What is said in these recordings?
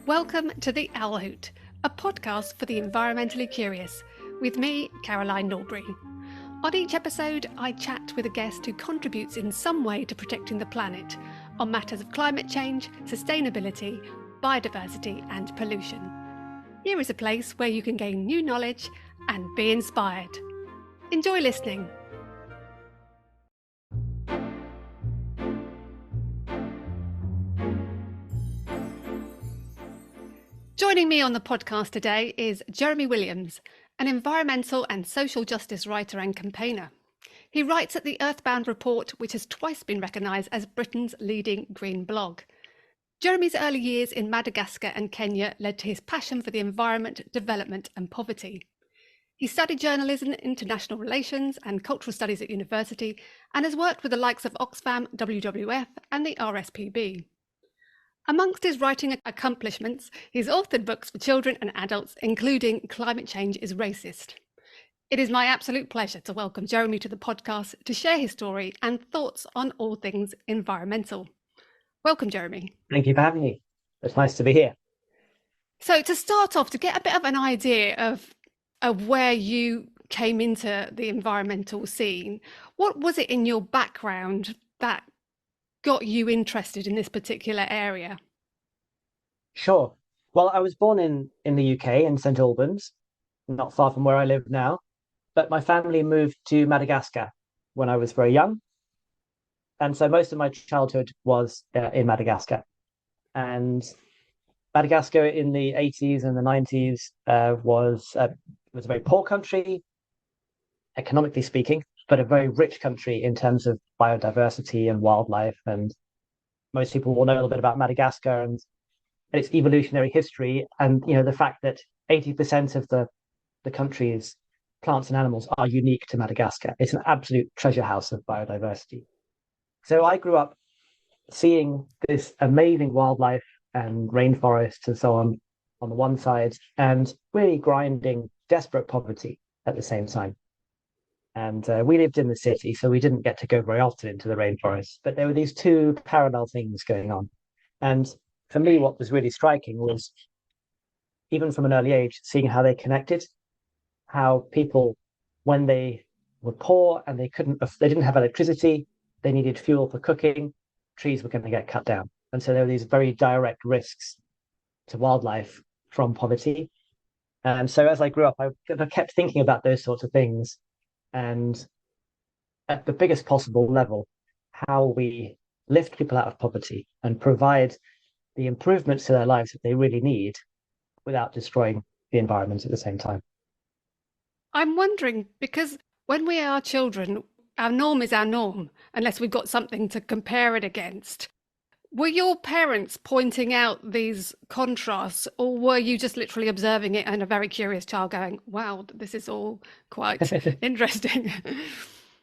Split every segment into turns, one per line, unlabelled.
Welcome to The Owl Hoot, a podcast for the environmentally curious, with me, Caroline Norbury. On each episode, I chat with a guest who contributes in some way to protecting the planet on matters of climate change, sustainability, biodiversity, and pollution. Here is a place where you can gain new knowledge and be inspired. Enjoy listening. Joining me on the podcast today is Jeremy Williams, an environmental and social justice writer and campaigner. He writes at the Earthbound Report, which has twice been recognised as Britain's leading green blog. Jeremy's early years in Madagascar and Kenya led to his passion for the environment, development and poverty. He studied journalism, international relations and cultural studies at university and has worked with the likes of Oxfam, WWF and the RSPB. Amongst his writing accomplishments, he's authored books for children and adults, including Climate Change is Racist. It is my absolute pleasure to welcome Jeremy to the podcast to share his story and thoughts on all things environmental. Welcome, Jeremy.
Thank you for having me. It's nice to be here.
So to start off, to get a bit of an idea of where you came into the environmental scene, what was it in your background that got you interested in this particular area?
Sure. Well, I was born in the UK, in St Albans, not far from where I live now. But my family moved to Madagascar when I was very young. And so most of my childhood was in Madagascar. And Madagascar in the 80s and the 90s was a very poor country, economically speaking, but a very rich country in terms of biodiversity and wildlife. And most people will know a little bit about Madagascar and its evolutionary history. And, you know, the fact that 80% of the country's plants and animals are unique to Madagascar. It's an absolute treasure house of biodiversity. So I grew up seeing this amazing wildlife and rainforests and so on the one side, and really grinding, desperate poverty at the same time. And we lived in the city, so we didn't get to go very often into the rainforest. But there were these two parallel things going on. And for me, what was really striking was, even from an early age, seeing how they connected, how people, when they were poor and they didn't have electricity, they needed fuel for cooking, trees were going to get cut down. And so there were these very direct risks to wildlife from poverty. And so as I grew up, I kept thinking about those sorts of things. And at the biggest possible level, how we lift people out of poverty and provide the improvements to their lives that they really need without destroying the environment at the same time.
I'm wondering, because when we are children, our norm is our norm, unless we've got something to compare it against. Were your parents pointing out these contrasts, or were you just literally observing it and a very curious child going, wow, this is all quite interesting?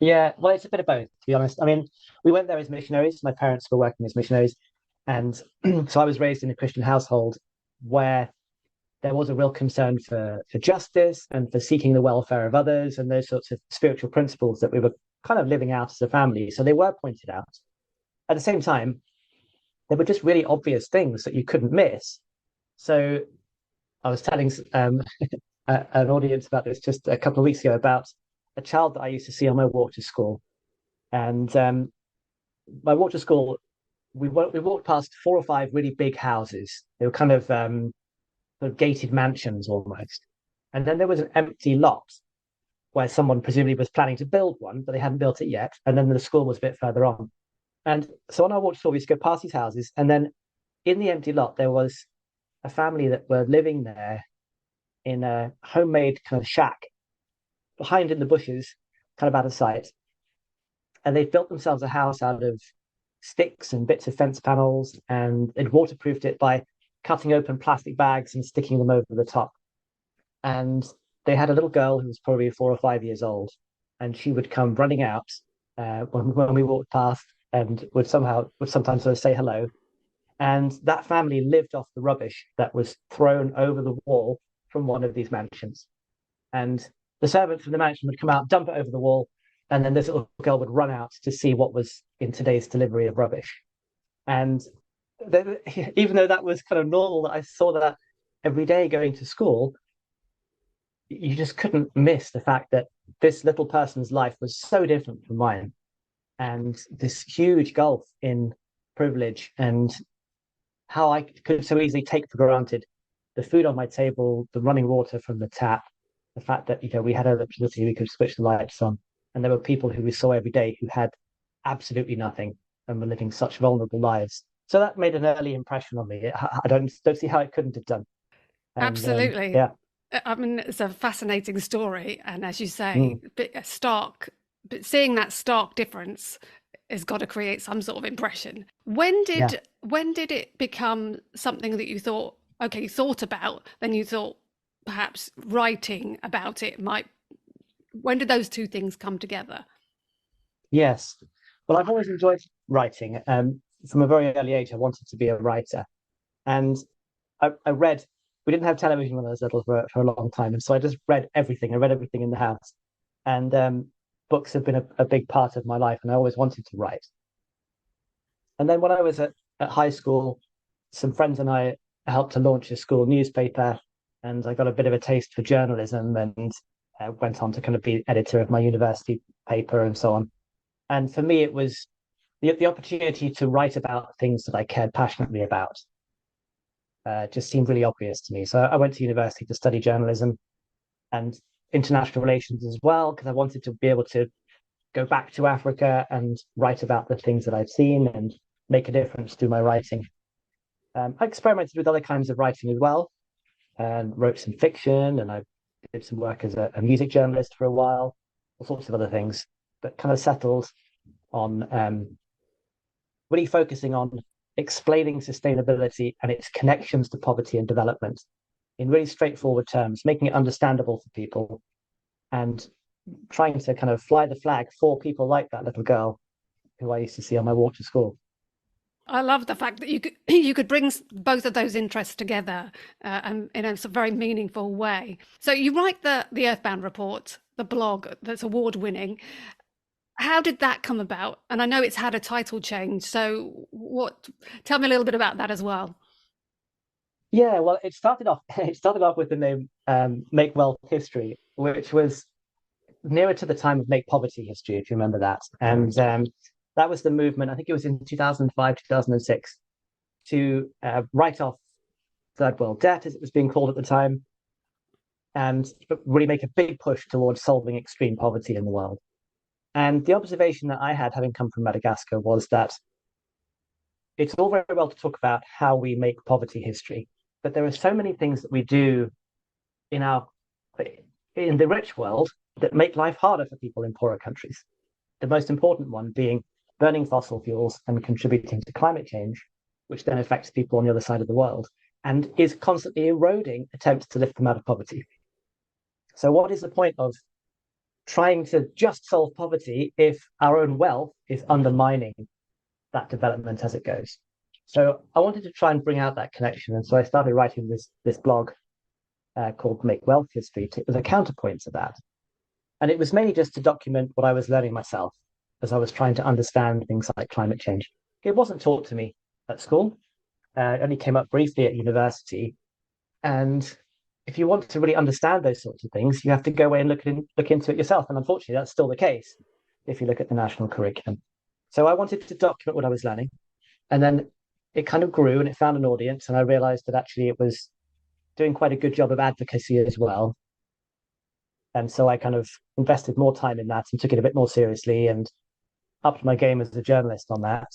Yeah, well, it's a bit of both, to be honest. I mean, we went there as missionaries. My parents were working as missionaries. And so I was raised in a Christian household where there was a real concern for justice and for seeking the welfare of others and those sorts of spiritual principles that we were kind of living out as a family. So they were pointed out. At the same time, they were just really obvious things that you couldn't miss. So I was telling an audience about this just a couple of weeks ago about a child that I used to see on my walk to school. And my walk to school, we walked past 4 or 5 really big houses. They were kind of sort of gated mansions almost. And then there was an empty lot where someone presumably was planning to build one, but they hadn't built it yet. And then the school was a bit further on. And so on our walk to school, we used to go past these houses. And then in the empty lot, there was a family that were living there in a homemade kind of shack behind in the bushes, kind of out of sight. And they built themselves a house out of sticks and bits of fence panels, and they'd waterproofed it by cutting open plastic bags and sticking them over the top. And they had a little girl who was probably 4 or 5 years old, and she would come running out when we walked past and would sometimes sort of say hello. And that family lived off the rubbish that was thrown over the wall from one of these mansions. And the servants from the mansion would come out, dump it over the wall, and then this little girl would run out to see what was in today's delivery of rubbish. And even though that was kind of normal, that I saw that every day going to school, you just couldn't miss the fact that this little person's life was so different from mine, and this huge gulf in privilege, and how I could so easily take for granted the food on my table, the running water from the tap, the fact that we had electricity, we could switch the lights on, and there were people who we saw every day who had absolutely nothing and were living such vulnerable lives. So that made an early impression on me. I don't see how it couldn't have done. And
Absolutely.
yeah,
I mean, it's a fascinating story. And as you say,
mm,
but seeing that stark difference has got to create some sort of impression.
yeah.
When did it become something that you thought, okay, you thought about, then you thought perhaps writing about it might, when did those two things come together?
Yes. Well, I've always enjoyed writing. From a very early age, I wanted to be a writer. And I read, we didn't have television when I was little for a long time. And so I just read everything. I read everything in the house. And books have been a big part of my life. And I always wanted to write. And then when I was at high school, some friends and I helped to launch a school newspaper. And I got a bit of a taste for journalism and went on to kind of be editor of my university paper and so on. And for me, it was the opportunity to write about things that I cared passionately about just seemed really obvious to me. So I went to university to study journalism and international relations as well, because I wanted to be able to go back to Africa and write about the things that I've seen and make a difference through my writing. I experimented with other kinds of writing as well and wrote some fiction, and I did some work as a music journalist for a while, all sorts of other things, but kind of settled on really focusing on explaining sustainability and its connections to poverty and development in really straightforward terms, making it understandable for people, and trying to kind of fly the flag for people like that little girl who I used to see on my walk to school.
I love the fact that you could bring both of those interests together and in a very meaningful way. So you write the Earthbound report, the blog that's award winning. How did that come about? And I know it's had a title change. So tell me a little bit about that as well.
Yeah, well, it started off it started off with the name Make Wealth History, which was nearer to the time of Make Poverty History, if you remember that. And that was the movement, I think it was in 2005, 2006, to write off third world debt, as it was being called at the time, and really make a big push towards solving extreme poverty in the world. And the observation that I had, having come from Madagascar, was that it's all very well to talk about how we make poverty history, but there are so many things that we do in our in the rich world that make life harder for people in poorer countries. The most important one being burning fossil fuels and contributing to climate change, which then affects people on the other side of the world and is constantly eroding attempts to lift them out of poverty. So, what is the point of trying to just solve poverty if our own wealth is undermining that development as it goes? So, I wanted to try and bring out that connection, and so I started writing this blog called Make Wealth History as a counterpoint to that. And it was mainly just to document what I was learning myself as I was trying to understand things like climate change. It wasn't taught to me at school. It only came up briefly at university. And if you want to really understand those sorts of things, you have to go away and look into it yourself. And unfortunately, that's still the case if you look at the national curriculum. So I wanted to document what I was learning. And then it kind of grew and it found an audience. And I realized that actually it was doing quite a good job of advocacy as well. And so I kind of invested more time in that and took it a bit more seriously and upped my game as a journalist on that.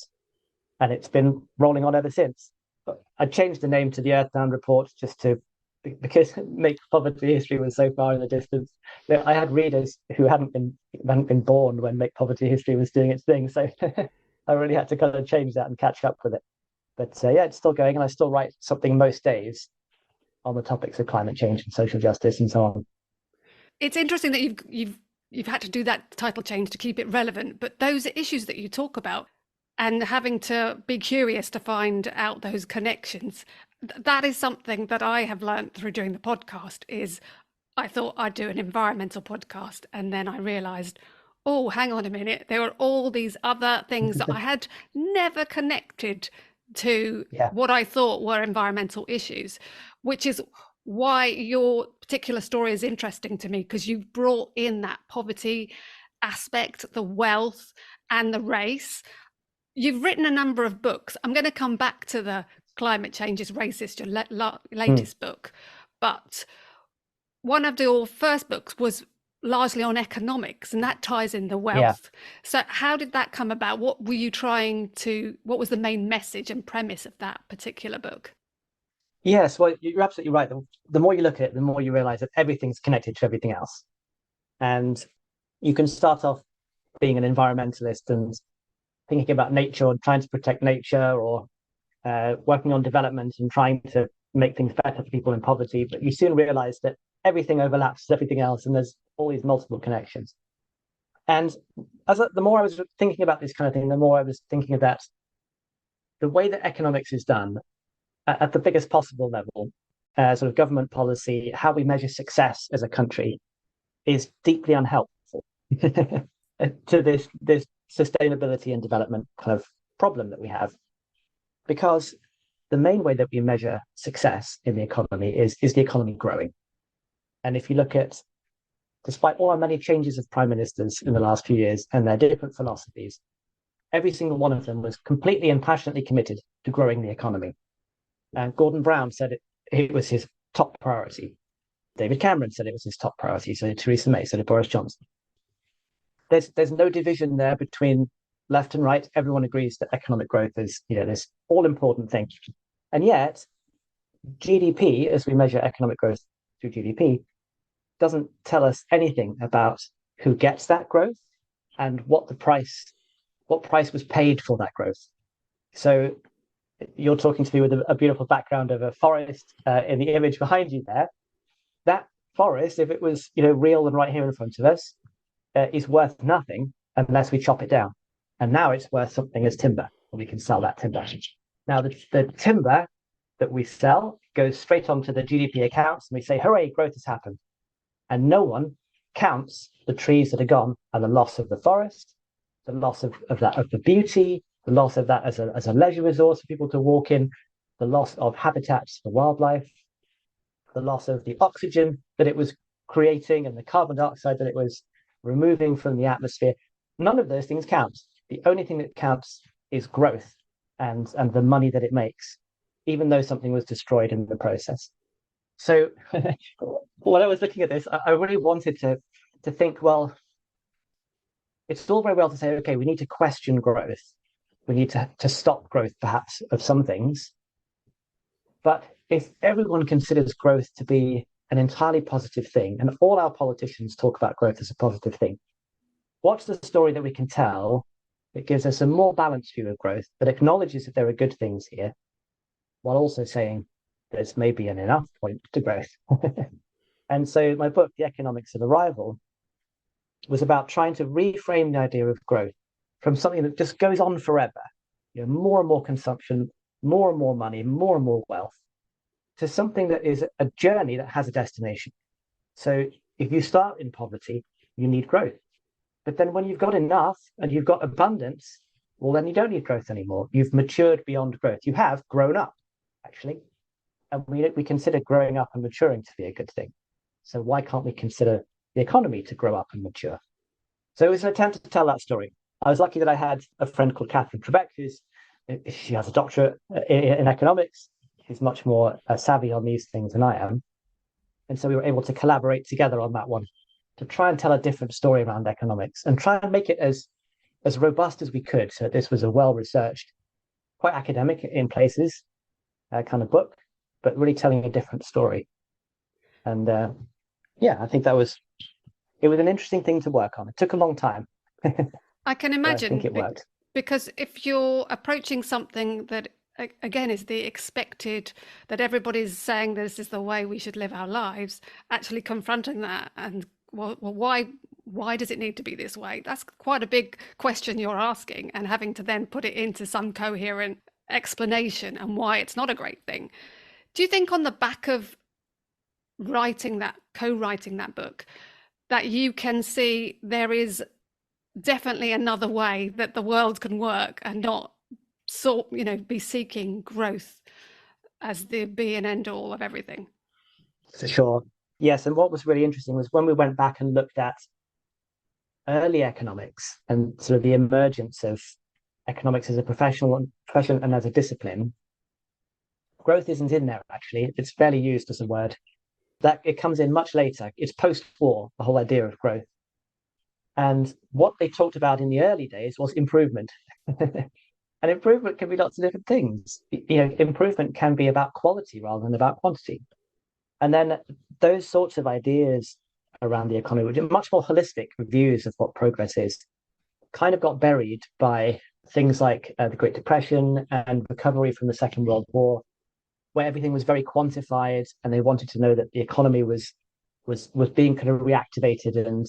And it's been rolling on ever since. But I changed the name to the Earthbound Report just to because Make Poverty History was so far in the distance. I had readers who hadn't been born when Make Poverty History was doing its thing. So I really had to kind of change that and catch up with it. But yeah, it's still going, and I still write something most days on the topics of climate change and social justice and so on.
It's interesting that you've had to do that title change to keep it relevant, but those issues that you talk about and having to be curious to find out those connections, that is something that I have learned through doing the podcast. Is I thought I'd do an environmental podcast, and then I realized, oh, hang on a minute, there are all these other things that I had never connected to
Yeah.
what I thought were environmental issues, which is why your particular story is interesting to me, because you've brought in that poverty aspect, the wealth, and the race. You've written a number of books. I'm going to come back to the Climate Change is Racist, your latest book. But one of your first books was largely on economics, and that ties in the
Yeah.
wealth. So how did that come about? What were you trying to, what was the main message and premise of that particular book?
Yes, well, you're absolutely right. The more you look at it, the more you realize that everything's connected to everything else. And you can start off being an environmentalist and thinking about nature and trying to protect nature, or working on development and trying to make things better for people in poverty. But you soon realize that everything overlaps with everything else, and there's all these multiple connections. And the more I was thinking about this kind of thing, the more I was thinking that the way that economics is done at the biggest possible level, sort of government policy, how we measure success as a country, is deeply unhelpful to this sustainability and development kind of problem that we have. Because the main way that we measure success in the economy is the economy growing. And if you look at, despite all our many changes of prime ministers in the last few years and their different philosophies, every single one of them was completely and passionately committed to growing the economy. And Gordon Brown said it was his top priority. David Cameron said it was his top priority. So Theresa May said it, Boris Johnson. There's no division there between left and right. Everyone agrees that economic growth is, this all important thing. And yet, GDP, as we measure economic growth through GDP, doesn't tell us anything about who gets that growth and what price was paid for that growth. So you're talking to me with a beautiful background of a forest in the image behind you there. That forest, if it was real and right here in front of us, is worth nothing unless we chop it down. And now it's worth something as timber, and we can sell that timber. Now the timber that we sell goes straight onto the GDP accounts, and we say, hooray, growth has happened. And no one counts the trees that are gone and the loss of the forest, the loss of the beauty, the loss of that as a leisure resource for people to walk in, the loss of habitats for wildlife, the loss of the oxygen that it was creating and the carbon dioxide that it was removing from the atmosphere. None of those things count. The only thing that counts is growth and the money that it makes, even though something was destroyed in the process. So when I was looking at this, I really wanted to think, well, it's all very well to say, okay, we need to question growth. We need to stop growth, perhaps, of some things. But if everyone considers growth to be an entirely positive thing, and all our politicians talk about growth as a positive thing, what's the story that we can tell that gives us a more balanced view of growth, that acknowledges that there are good things here, while also saying there's maybe an enough point to growth? And so my book, The Economics of Arrival, was about trying to reframe the idea of growth from something that just goes on forever, more and more consumption, more and more money, more and more wealth, to something that is a journey that has a destination. So if you start in poverty, you need growth. But then when you've got enough and you've got abundance, well, then you don't need growth anymore. You've matured beyond growth. You have grown up, actually. And we consider growing up and maturing to be a good thing. So why can't we consider the economy to grow up and mature? So it was an attempt to tell that story. I was lucky that I had a friend called Catherine Trebek, she has a doctorate in economics. She's much more savvy on these things than I am. And so we were able to collaborate together on that one to try and tell a different story around economics and try and make it as robust as we could. So this was a well-researched, quite academic in places kind of book, but really telling a different story. And I think it was an interesting thing to work on. It took a long time.
I can imagine.
I think it worked.
Because if you're approaching something that, again, is the expected, that everybody's saying this is the way we should live our lives, actually confronting that and, well, why does it need to be this way? That's quite a big question you're asking, and having to then put it into some coherent explanation and why it's not a great thing. Do you think on the back of co-writing that book, that you can see there is definitely another way that the world can work and not be seeking growth as the be and end all of everything.
For sure. Yes, and what was really interesting was when we went back and looked at early economics and sort of the emergence of economics as a profession and as a discipline, growth isn't in there actually. It's barely used as a word. That it comes in much later. It's post-war, the whole idea of growth. And what they talked about in the early days was improvement. And improvement can be lots of different things. Improvement can be about quality rather than about quantity. And then those sorts of ideas around the economy, which are much more holistic views of what progress is, kind of got buried by things like the Great Depression and recovery from the Second World War, where everything was very quantified, and they wanted to know that the economy was being kind of reactivated, and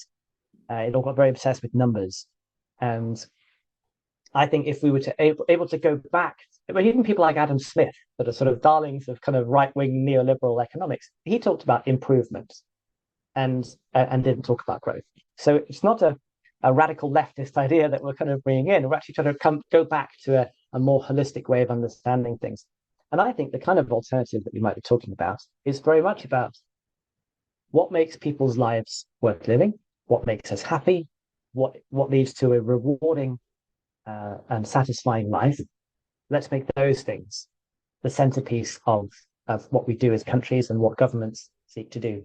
it all got very obsessed with numbers. And I think if we were able to go back, even people like Adam Smith, that are sort of darlings of kind of right wing neoliberal economics, he talked about improvement and didn't talk about growth. So it's not a radical leftist idea that we're kind of bringing in. We're actually trying to go back to a more holistic way of understanding things. And I think the kind of alternative that we might be talking about is very much about what makes people's lives worth living, what makes us happy, what leads to a rewarding and satisfying life. Let's make those things the centerpiece of what we do as countries and what governments seek to do.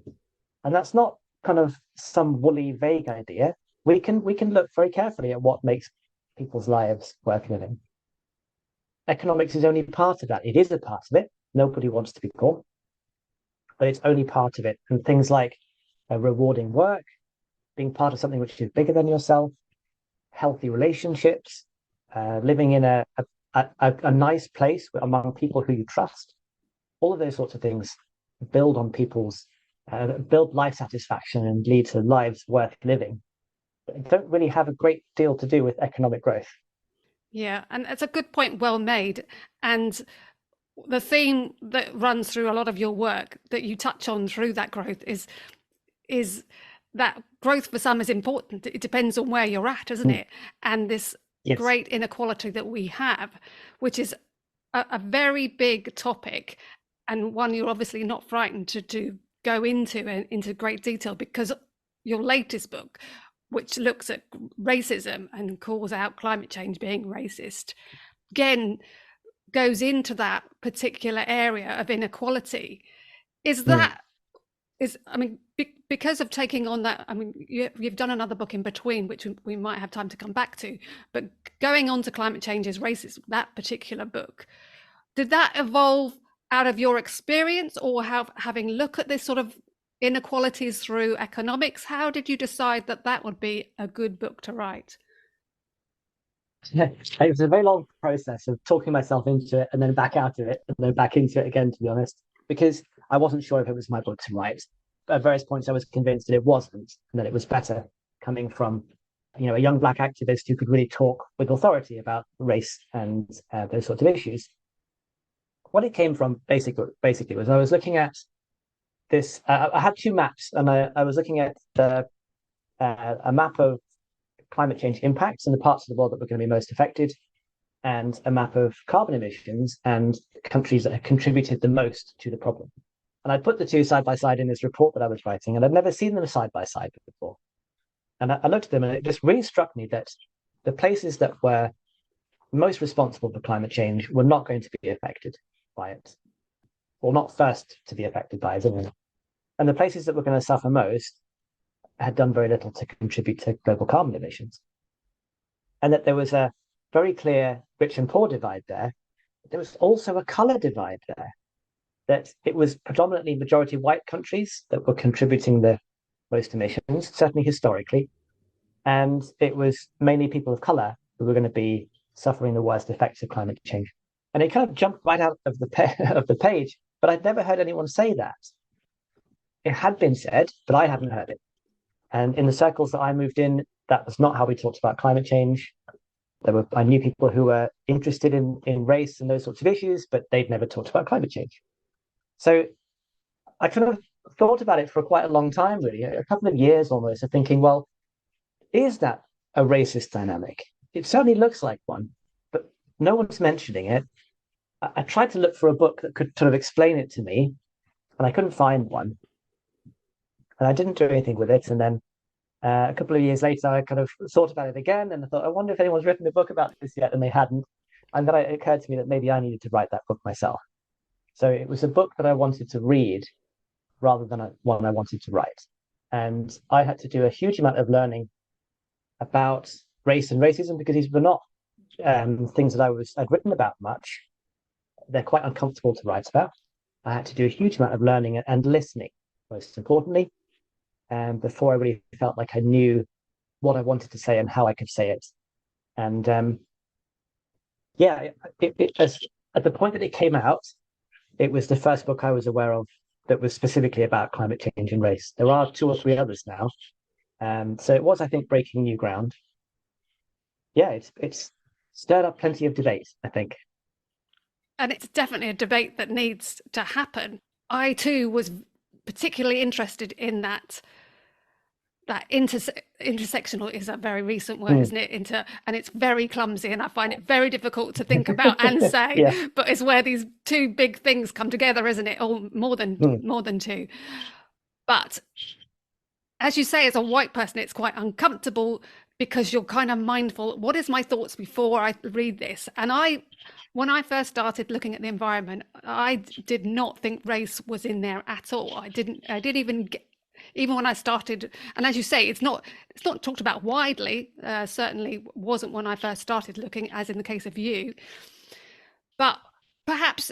And that's not kind of some woolly, vague idea. We can look very carefully at what makes people's lives worth living. Economics is only part of that. It is a part of it. Nobody wants to be poor, but it's only part of it. And things like rewarding work, being part of something which is bigger than yourself, healthy relationships, living in a nice place among people who you trust. All of those sorts of things build on people's build life satisfaction and lead to lives worth living. But don't really have a great deal to do with economic growth.
Yeah, and it's a good point, well made. And the theme that runs through a lot of your work that you touch on through that growth is that growth for some is important. It depends on where you're at, isn't it? And this
Yes.
great inequality that we have, which is a very big topic, and one you're obviously not frightened to go into great detail, because your latest book, which looks at racism and calls out climate change being racist, again goes into that particular area of inequality. Is
Mm.
that is I mean, because of taking on that, I mean, you've done another book in between, which we might have time to come back to, but going on to climate change is racist, that particular book, did that evolve out of your experience, or having look at this sort of inequalities through economics? How did you decide that that would be a good book to write?
It was a very long process of talking myself into it and then back out of it and then back into it again, to be honest, because I wasn't sure if it was my book to write. At various points, I was convinced that it wasn't, and that it was better coming from, a young Black activist who could really talk with authority about race and those sorts of issues. What it came from basically was I was looking at this. I had two maps, and I was looking at a map of climate change impacts in the parts of the world that were going to be most affected, and a map of carbon emissions and countries that have contributed the most to the problem. And I put the two side by side in this report that I was writing, and I'd never seen them side by side before. And I looked at them, and it just really struck me that the places that were most responsible for climate change were not going to be affected by it, or not first to be affected by it. And the places that were going to suffer most had done very little to contribute to global carbon emissions. And that there was a very clear rich and poor divide there. There was also a color divide there, that it was predominantly majority white countries that were contributing the most emissions, certainly historically. And it was mainly people of color who were going to be suffering the worst effects of climate change. And it kind of jumped right out of of the page, but I'd never heard anyone say that. It had been said, but I hadn't heard it. And in the circles that I moved in, that was not how we talked about climate change. I knew people who were interested in race and those sorts of issues, but they'd never talked about climate change. So I kind of thought about it for quite a long time, really, a couple of years almost, of thinking, well, is that a racist dynamic? It certainly looks like one, but no one's mentioning it. I tried to look for a book that could sort of explain it to me, and I couldn't find one. And I didn't do anything with it. And then a couple of years later, I kind of thought about it again, and I thought, I wonder if anyone's written a book about this yet, and they hadn't. And then it occurred to me that maybe I needed to write that book myself. So it was a book that I wanted to read rather than one I wanted to write. And I had to do a huge amount of learning about race and racism because these were not things that I'd written about much. They're quite uncomfortable to write about. I had to do a huge amount of learning and listening, most importantly, before I really felt like I knew what I wanted to say and how I could say it. And yeah, at the point that it came out, it was the first book I was aware of that was specifically about climate change and race. There are two or three others now. So it was, I think, breaking new ground. Yeah, it's stirred up plenty of debate, I think.
And it's definitely a debate that needs to happen. I too was particularly interested in that intersectional is a very recent word, isn't it? And it's very clumsy, and I find it very difficult to think about and say.
Yeah.
But it's where these two big things come together, isn't it? Or more than two. But as you say, as a white person, it's quite uncomfortable because you're kind of mindful. What is my thoughts before I read this? And when I first started looking at the environment, I did not think race was in there at all. I didn't even get, even when I started, and as you say, it's not talked about widely. Certainly wasn't when I first started looking, as in the case of you. But perhaps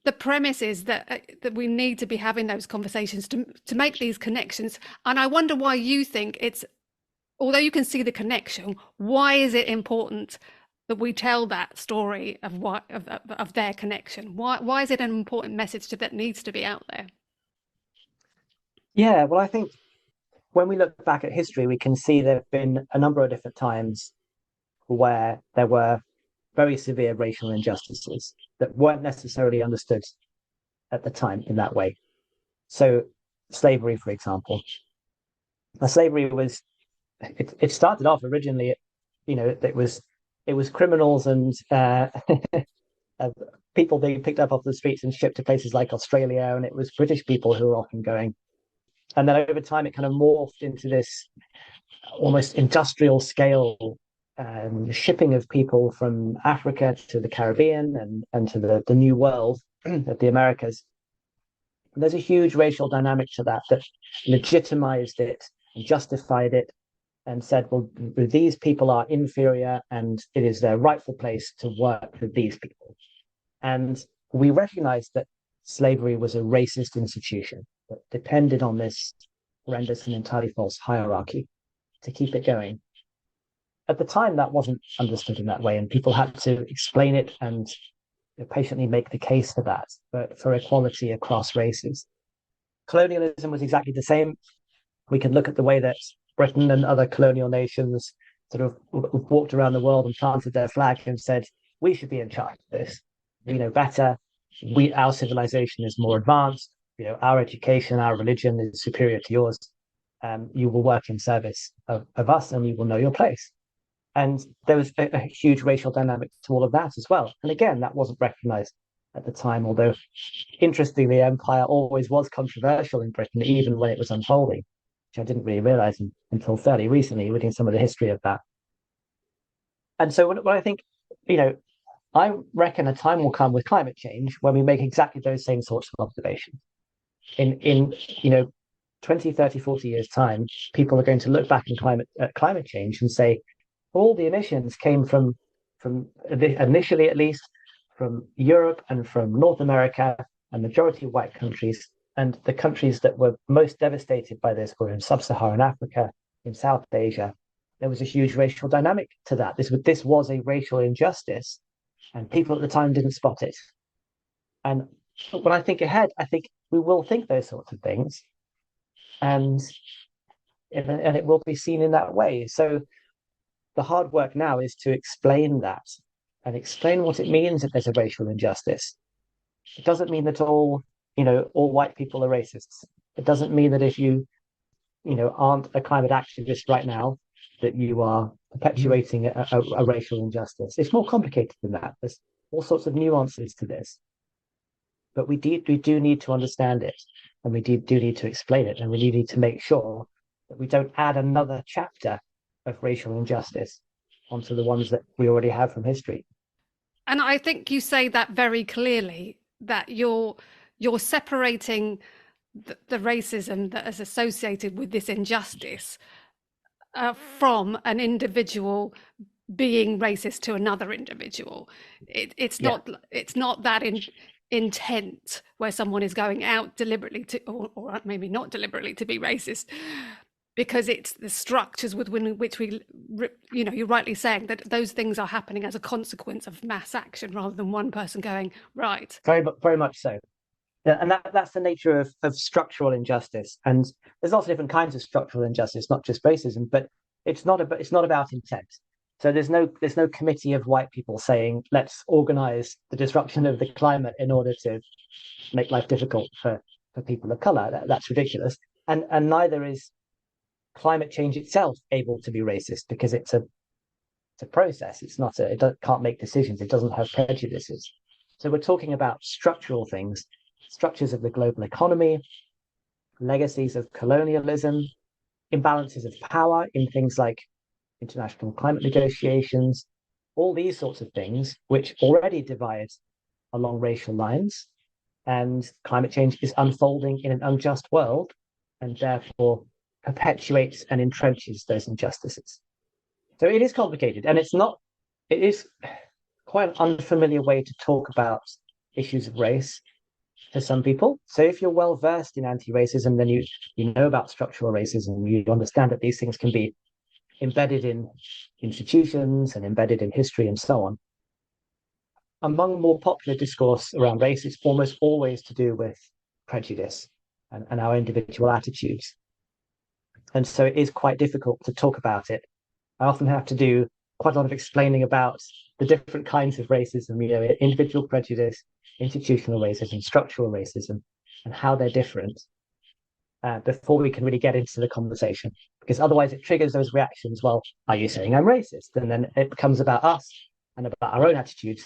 the premise is that we need to be having those conversations to make these connections. And I wonder why you think it's, although you can see the connection, why is it important that we tell that story of their connection? Why is it an important message that needs to be out there?
Yeah, well, I think when we look back at history, we can see there have been a number of different times where there were very severe racial injustices that weren't necessarily understood at the time in that way. So, slavery, for example, slavery was it started off originally, it was criminals and uh, people being picked up off the streets and shipped to places like Australia, and it was British people who were often going. And then over time, it kind of morphed into this almost industrial scale shipping of people from Africa to the Caribbean and to the New World of the Americas. And there's a huge racial dynamic to that legitimized it and justified it and said, well, these people are inferior and it is their rightful place to work with these people. And we recognized that slavery was a racist institution that depended on this horrendous and entirely false hierarchy to keep it going. At the time, that wasn't understood in that way, and people had to explain it and patiently make the case for that, but for equality across races. Colonialism was exactly the same. We can look at the way that Britain and other colonial nations sort of walked around the world and planted their flag and said, we should be in charge of this. We know better. Our civilization is more advanced. Our education, our religion is superior to yours. You will work in service of us and you will know your place. And there was a huge racial dynamic to all of that as well. And again, that wasn't recognized at the time, although interestingly, empire always was controversial in Britain, even when it was unfolding, which I didn't really realize until fairly recently, reading some of the history of that. And so when I think, I reckon a time will come with climate change when we make exactly those same sorts of observations. In 20, 30, 40 years' time, people are going to look back at climate change and say, all the emissions came from initially at least from Europe and from North America and majority white countries. And the countries that were most devastated by this were in sub-Saharan Africa, in South Asia. There was a huge racial dynamic to that. This was a racial injustice, and people at the time didn't spot it. And when I think ahead, I think we will think those sorts of things, and it will be seen in that way. So the hard work now is to explain that and explain what it means if there's a racial injustice. It doesn't mean that all white people are racists. It doesn't mean that if you aren't a climate activist right now, that you are perpetuating a racial injustice. It's more complicated than that. There's all sorts of nuances to this, but we do need to understand it, and we do need to explain it, and we need to make sure that we don't add another chapter of racial injustice onto the ones that we already have from history.
And I think you say that very clearly, that you're separating the racism that is associated with this injustice from an individual being racist to another individual. It's
Yeah.
not that intent where someone is going out deliberately to, or maybe not deliberately, to be racist, because it's the structures within which we, you're rightly saying that those things are happening as a consequence of mass action rather than one person going, right.
Very much so. Yeah, and that's the nature of structural injustice. And there's lots of different kinds of structural injustice, not just racism, but it's not about intent. So there's no committee of white people saying, let's organize the disruption of the climate in order to make life difficult for people of color. That's ridiculous. And neither is climate change itself able to be racist, because it's a process. It's not can't make decisions. It doesn't have prejudices. So we're talking about structural things, structures of the global economy, legacies of colonialism, imbalances of power in things like international climate negotiations, all these sorts of things, which already divide along racial lines. And climate change is unfolding in an unjust world, and therefore perpetuates and entrenches those injustices. So it is complicated, and it is quite an unfamiliar way to talk about issues of race for some people. So if you're well versed in anti-racism, then you know about structural racism, you understand that these things can be embedded in institutions and embedded in history and so on. Among more popular discourse around race, it's almost always to do with prejudice and our individual attitudes. And so it is quite difficult to talk about it. I often have to do quite a lot of explaining about the different kinds of racism, individual prejudice, institutional racism, structural racism, and how they're different, before we can really get into the conversation. Because otherwise it triggers those reactions. Well, are you saying I'm racist? And then it becomes about us and about our own attitudes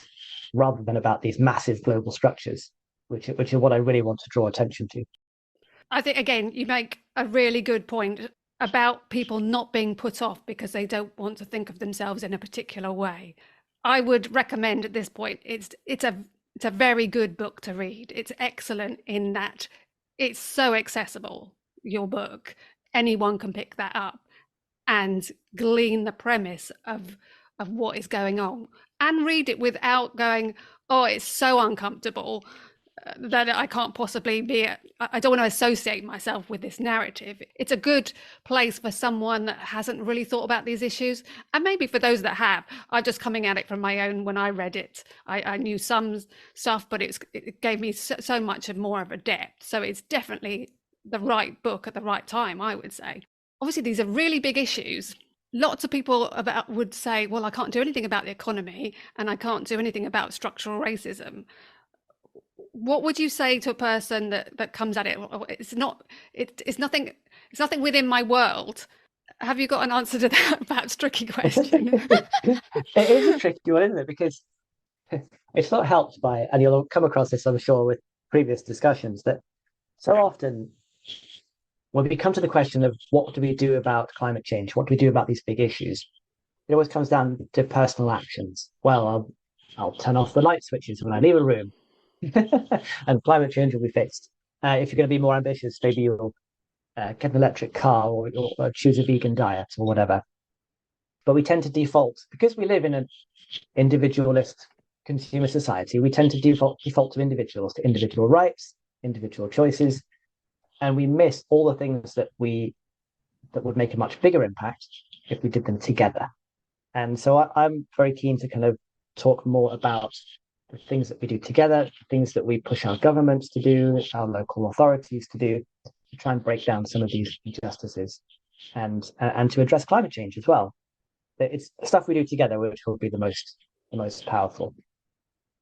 rather than about these massive global structures, which are what I really want to draw attention to.
I think, again, you make a really good point about people not being put off because they don't want to think of themselves in a particular way. I would recommend at this point, it's a very good book to read. It's excellent in that it's so accessible, your book. Anyone can pick that up and glean the premise of what is going on, and read it without going, oh, it's so uncomfortable that I can't possibly be, I don't want to associate myself with this narrative. It's a good place for someone that hasn't really thought about these issues. And maybe for those that have, I'm just coming at it from my own. When I read it, I knew some stuff, but it gave me so much more of a depth. So it's definitely the right book at the right time, I would say. Obviously, these are really big issues. Lots of people would say, well, I can't do anything about the economy and I can't do anything about structural racism. What would you say to a person that comes at it? It's nothing within my world. Have you got an answer to that perhaps tricky question?
It is a tricky one, isn't it? Because it's not helped by, and you'll come across this, I'm sure, with previous discussions, that so often when we come to the question of what do we do about climate change, what do we do about these big issues, it always comes down to personal actions. Well, I'll turn off the light switches when I leave a room, and climate change will be fixed. If you're going to be more ambitious, maybe you'll get an electric car, or choose a vegan diet or whatever. But we tend to default, because we live in an individualist consumer society, we tend to default to individuals, to individual rights, individual choices, and we miss all the things that would make a much bigger impact if we did them together. And so I'm very keen to kind of talk more about the things that we do together, things that we push our governments to do, our local authorities to do, to try and break down some of these injustices, and to address climate change as well. It's stuff we do together which will be the most powerful.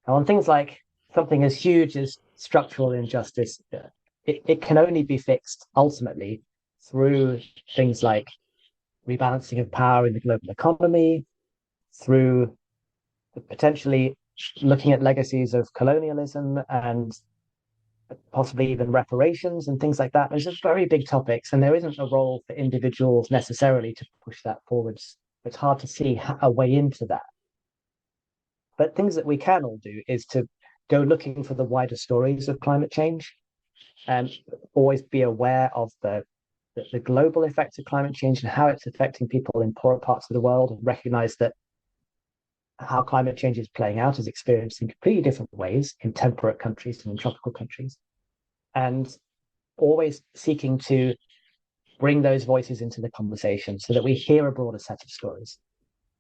And on things like something as huge as structural injustice, it can only be fixed ultimately through things like rebalancing of power in the global economy, through potentially looking at legacies of colonialism and possibly even reparations and things like that. Those are very big topics, and there isn't a role for individuals necessarily to push that forwards. It's hard to see a way into that. But things that we can all do is to go looking for the wider stories of climate change and always be aware of the global effects of climate change and how it's affecting people in poorer parts of the world, and recognize that how climate change is playing out is experienced in completely different ways in temperate countries and in tropical countries, and always seeking to bring those voices into the conversation so that we hear a broader set of stories.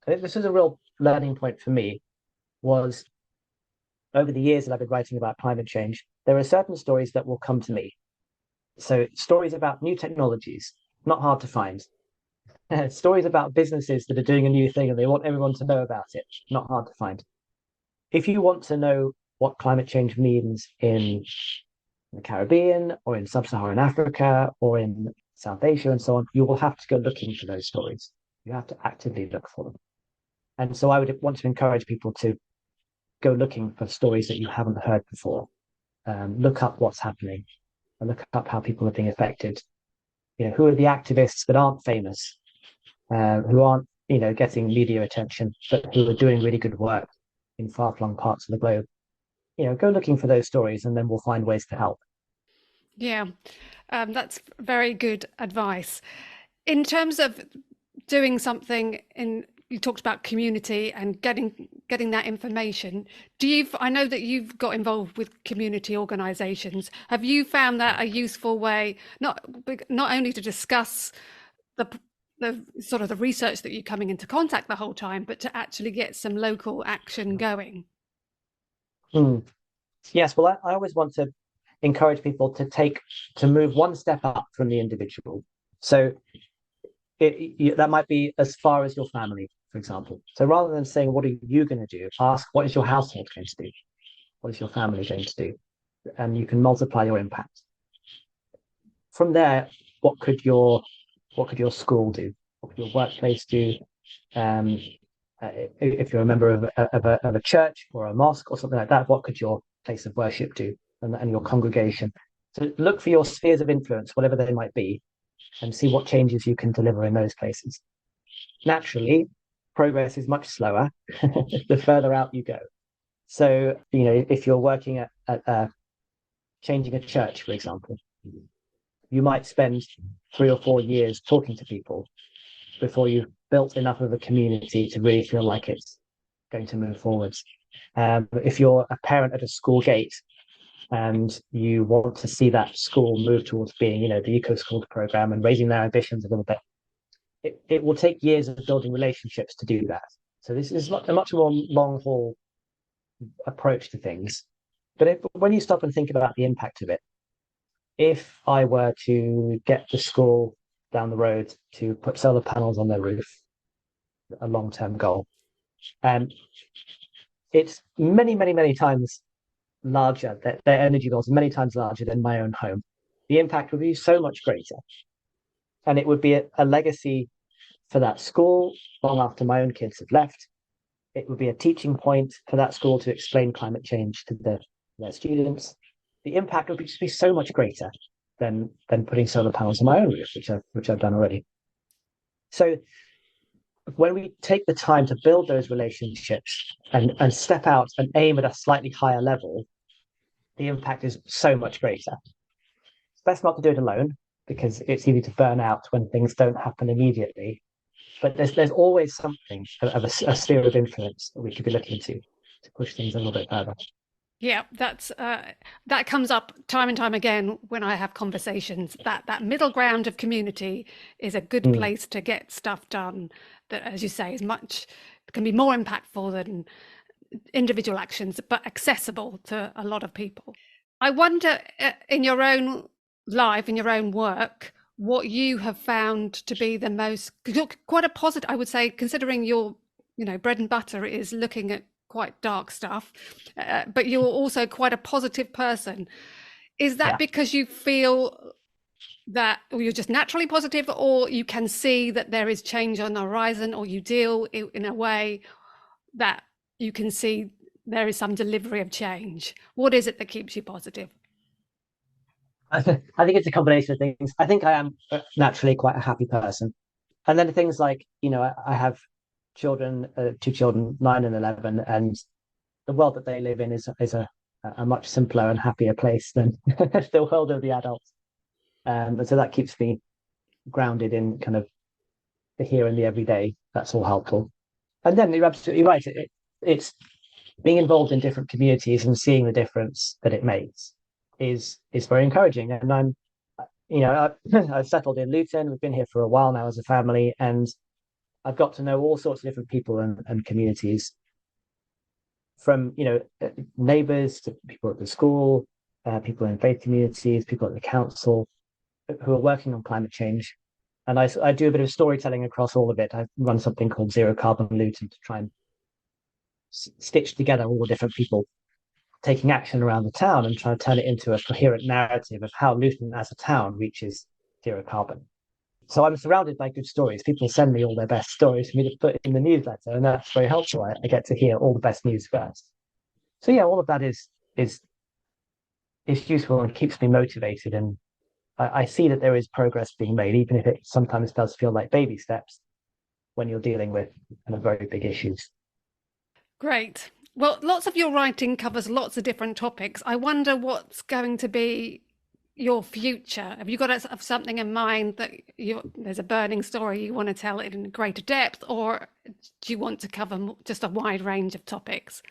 I think this is a real learning point for me, was over the years that I've been writing about climate change, there are certain stories that will come to me. So stories about new technologies, not hard to find. Stories about businesses that are doing a new thing and they want everyone to know about it, not hard to find. If you want to know what climate change means in the Caribbean or in sub-Saharan Africa or in South Asia and so on, you will have to go looking for those stories. You have to actively look for them. And so I would want to encourage people to go looking for stories that you haven't heard before. Look up what's happening and look up how people are being affected. Who are the activists that aren't famous, who aren't, getting media attention, but who are doing really good work in far-flung parts of the globe. Go looking for those stories and then we'll find ways to help.
Yeah, that's very good advice. In terms of doing something you talked about community and getting that information. I know that you've got involved with community organisations. Have you found that a useful way, not only to discuss the sort of the research that you're coming into contact the whole time, but to actually get some local action going?
Yes, well, I always want to encourage people to move one step up from the individual. So that might be as far as your family, for example. So rather than saying, what are you going to do? Ask, what is your household going to do? What is your family going to do? And you can multiply your impact. From there, what could your school do? What could your workplace do? Um, if you're a member of a church or a mosque or something like that, what could your place of worship do, and your congregation? So look for your spheres of influence, whatever they might be, and see what changes you can deliver in those places. Naturally, progress is much slower the further out you go. So, if you're working at changing a church, for example, you might spend 3 or 4 years talking to people before you've built enough of a community to really feel like it's going to move forwards. If you're a parent at a school gate and you want to see that school move towards being, the eco school program and raising their ambitions a little bit, it will take years of building relationships to do that. So this is a much more long haul approach to things. But when you stop and think about the impact of it, if I were to get the school down the road to put solar panels on their roof, a long-term goal, and it's many, many, many times larger, their energy bills are many times larger than my own home. The impact would be so much greater. And it would be a legacy for that school long after my own kids have left. It would be a teaching point for that school to explain climate change to their students. The impact would just be so much greater than putting solar panels on my own roof, which I've done already. So when we take the time to build those relationships and step out and aim at a slightly higher level, the impact is so much greater. It's best not to do it alone because it's easy to burn out when things don't happen immediately. But there's always something of a sphere of influence that we could be looking to push things a little bit further.
Yeah, that comes up time and time again when I have conversations. That middle ground of community is a good place to get stuff done. That, as you say, can be more impactful than individual actions, but accessible to a lot of people. I wonder, in your own life, in your own work, what you have found to be the most quite a positive. I would say, considering your bread and butter is looking at quite dark stuff, but you're also quite a positive person. Is that because you feel that, or you're just naturally positive, or you can see that there is change on the horizon, or you deal in a way that you can see there is some delivery of change? What is it that keeps you positive?
I think it's a combination of things. I think I am naturally quite a happy person. And then things like, I have children, two children, 9 and 11, and the world that they live in is a much simpler and happier place than the world of the adults. And so that keeps me grounded in kind of the here and the everyday. That's all helpful. And then you're absolutely right. It's being involved in different communities and seeing the difference that it makes is very encouraging. And I've settled in Luton. We've been here for a while now as a family, and I've got to know all sorts of different people and communities, from neighbours to people at the school, people in faith communities, people at the council who are working on climate change. And I do a bit of storytelling across all of it. I run something called Zero Carbon Luton to try and stitch together all the different people taking action around the town and try to turn it into a coherent narrative of how Luton as a town reaches zero carbon. So I'm surrounded by good stories. People send me all their best stories for me to put in the newsletter, and that's very helpful. I get to hear all the best news first. So yeah, all of that is useful and keeps me motivated. And I see that there is progress being made, even if it sometimes does feel like baby steps when you're dealing with kind of very big issues.
Great. Well, lots of your writing covers lots of different topics. I wonder what's going to be your future. Have you got something in mind that there's a burning story you want to tell it in greater depth, or do you want to cover just a wide range of topics?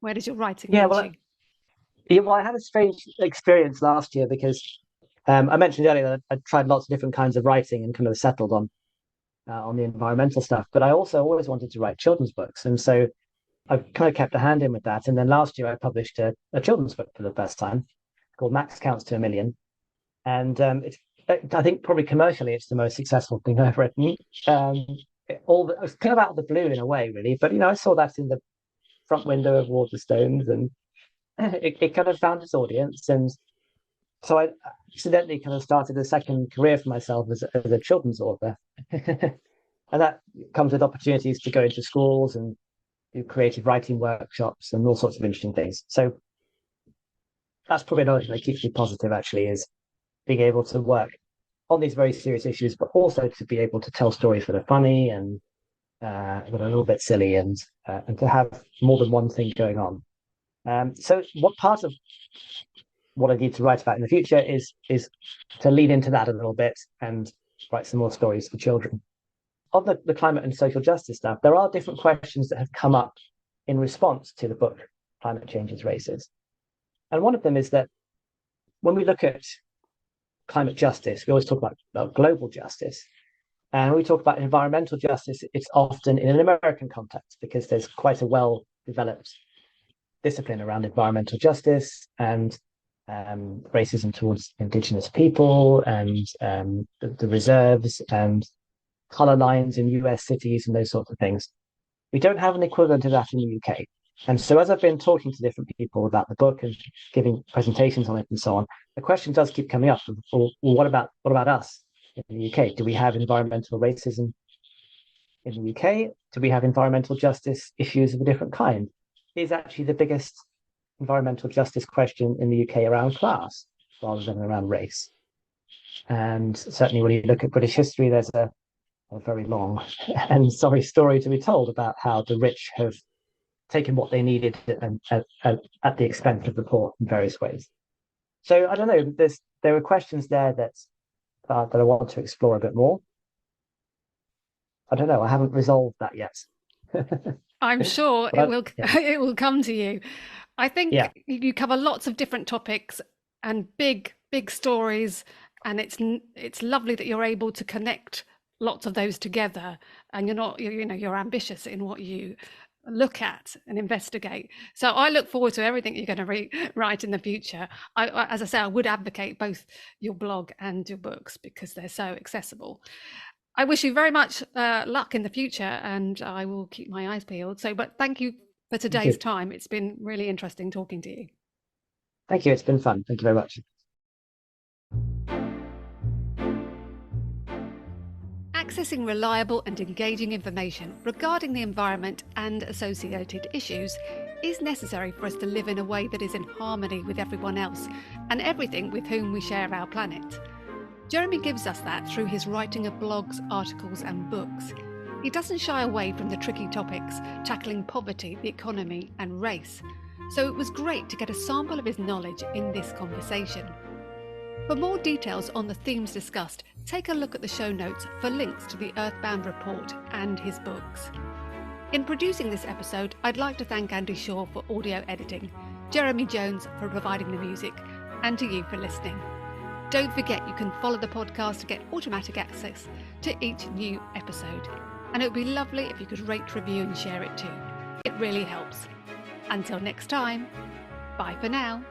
Where does your writing
Yeah,
lead
well,
you?
I had a strange experience last year because I mentioned earlier that I tried lots of different kinds of writing and kind of settled on the environmental stuff. But I also always wanted to write children's books, and so I've kind of kept a hand in with that. And then last year I published a children's book for the first time called Max Counts to a Million, and I think probably commercially it's the most successful thing I've written. It was kind of out of the blue in a way, really. But I saw that in the front window of Waterstones, and it kind of found its audience. And so I accidentally kind of started a second career for myself as a children's author. And that comes with opportunities to go into schools and do creative writing workshops and all sorts of interesting things. So that's probably another thing that keeps me positive, actually, is being able to work on these very serious issues, but also to be able to tell stories that are funny and that are a little bit silly, and to have more than one thing going on. So what part of what I need to write about in the future is to lean into that a little bit and write some more stories for children. On the climate and social justice stuff, there are different questions that have come up in response to the book Climate Change is Racist. And one of them is that when we look at climate justice, we always talk about global justice. And when we talk about environmental justice, it's often in an American context because there's quite a well-developed discipline around environmental justice and racism towards indigenous people, and the reserves and color lines in US cities and those sorts of things. We don't have an equivalent of that in the UK. And so as I've been talking to different people about the book and giving presentations on it and so on, the question does keep coming up. Well, what about us in the UK? Do we have environmental racism in the UK? Do we have environmental justice issues of a different kind? Is actually the biggest environmental justice question in the UK around class rather than around race. And certainly when you look at British history, there's a very long and sorry story to be told about how the rich have taken what they needed and at the expense of the poor in various ways. So I don't know. There are questions there that I want to explore a bit more. I don't know. I haven't resolved that yet.
I'm sure
But yeah,
it will come to you. I
yeah,
think you cover lots of different topics and big stories, and it's lovely that you're able to connect lots of those together, and you're ambitious in what you look at and investigate. So I look forward to everything you're going to write in the future. As I say, I would advocate both your blog and your books because they're so accessible. I wish you very much luck in the future, and I will keep my eyes peeled. But thank you for
thank
today's
you.
time. It's been really interesting talking to you.
Thank you. It's been fun. Thank you very much.
Accessing reliable and engaging information regarding the environment and associated issues is necessary for us to live in a way that is in harmony with everyone else and everything with whom we share our planet. Jeremy gives us that through his writing of blogs, articles and books. He doesn't shy away from the tricky topics, tackling poverty, the economy and race. So it was great to get a sample of his knowledge in this conversation. For more details on the themes discussed, take a look at the show notes for links to the Earthbound report and his books. In producing this episode, I'd like to thank Andy Shaw for audio editing, Jeremy Jones for providing the music, and to you for listening. Don't forget you can follow the podcast to get automatic access to each new episode. And it would be lovely if you could rate, review and share it too. It really helps. Until next time, bye for now.